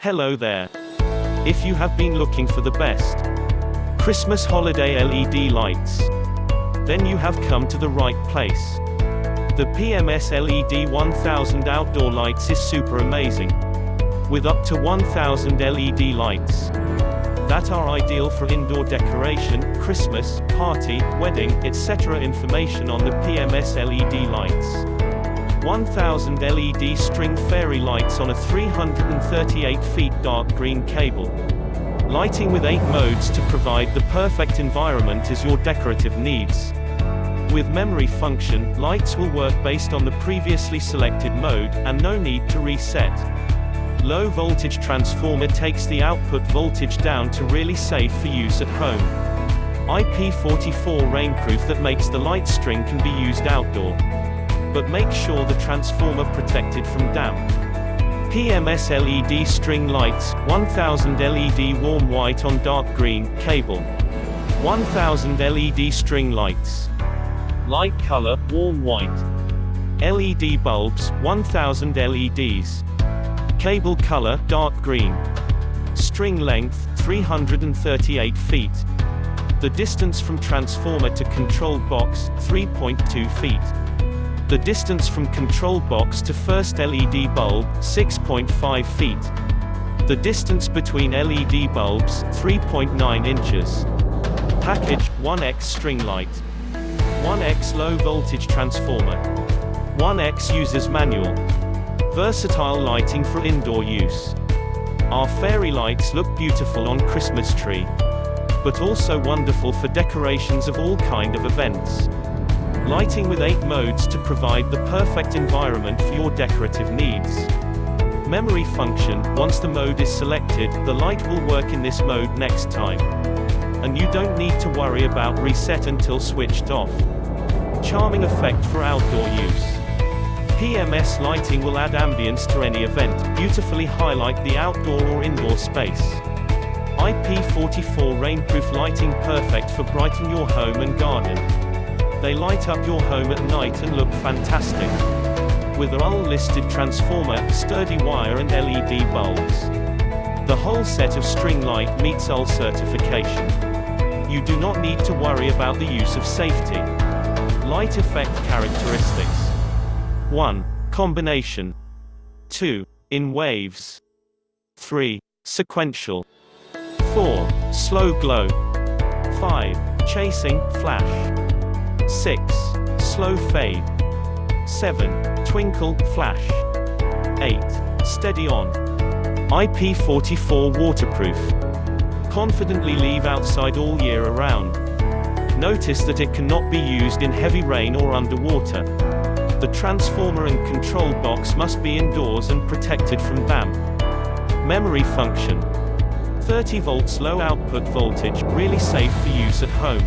Hello there. If you have been looking for the best Christmas holiday LED lights, then you have come to the right place. The PMS LED 1000 outdoor lights is super amazing. With up to 1000 LED lights that are ideal for indoor decoration, Christmas, party, wedding, etc. Information on the PMS LED lights. 1000 LED string fairy lights on a 338 feet dark green cable. Lighting with 8 modes to provide the perfect environment as your decorative needs. With memory function, lights will work based on the previously selected mode, and no need to reset. Low voltage transformer takes the output voltage down to really safe for use at home. IP44 Rainproof that makes the light string can be used outdoor. But make sure the transformer protected from damp. PMS LED string lights, 1000 LED warm white on dark green cable. 1000 LED string lights. Light color, warm white. LED bulbs, 1000 LEDs. Cable color, dark green. String length, 338 feet. The distance from transformer to control box, 3.2 feet. The distance from control box to first LED bulb, 6.5 feet. The distance between LED bulbs, 3.9 inches. Package, 1x string light. 1x low voltage transformer. 1x user's manual. Versatile lighting for indoor use. Our fairy lights look beautiful on Christmas tree, but also wonderful for decorations of all kind of events. Lighting with 8 modes to provide the perfect environment for your decorative needs. Memory function, once the mode is selected, the light will work in this mode next time. And you don't need to worry about reset until switched off. Charming effect for outdoor use. PMS lighting will add ambience to any event, beautifully highlight the outdoor or indoor space. IP44 Rainproof lighting perfect for brighten your home and garden. They light up your home at night and look fantastic. With a listed transformer, sturdy wire and LED bulbs. The whole set of string light meets UL certification. You do not need to worry about the use of safety. Light effect characteristics. 1. Combination. 2. In waves. 3. Sequential. 4. Slow glow. 5. Chasing, flash. 6. Slow fade. 7. Twinkle, flash. 8. Steady on. IP44 waterproof. Confidently leave outside all year around. Notice that it cannot be used in heavy rain or underwater. The transformer and control box must be indoors and protected from damp. Memory function. 30 volts low output voltage, really safe for use at home.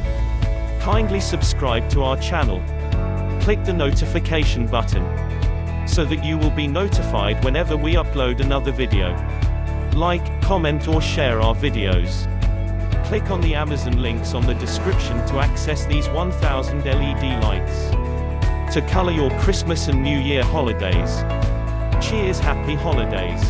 Kindly subscribe to our channel. Click the notification button so that you will be notified whenever we upload another video. Like, comment or share our videos. Click on the Amazon links on the description to access these 1000 LED lights to color your Christmas and New Year holidays. Cheers, happy holidays.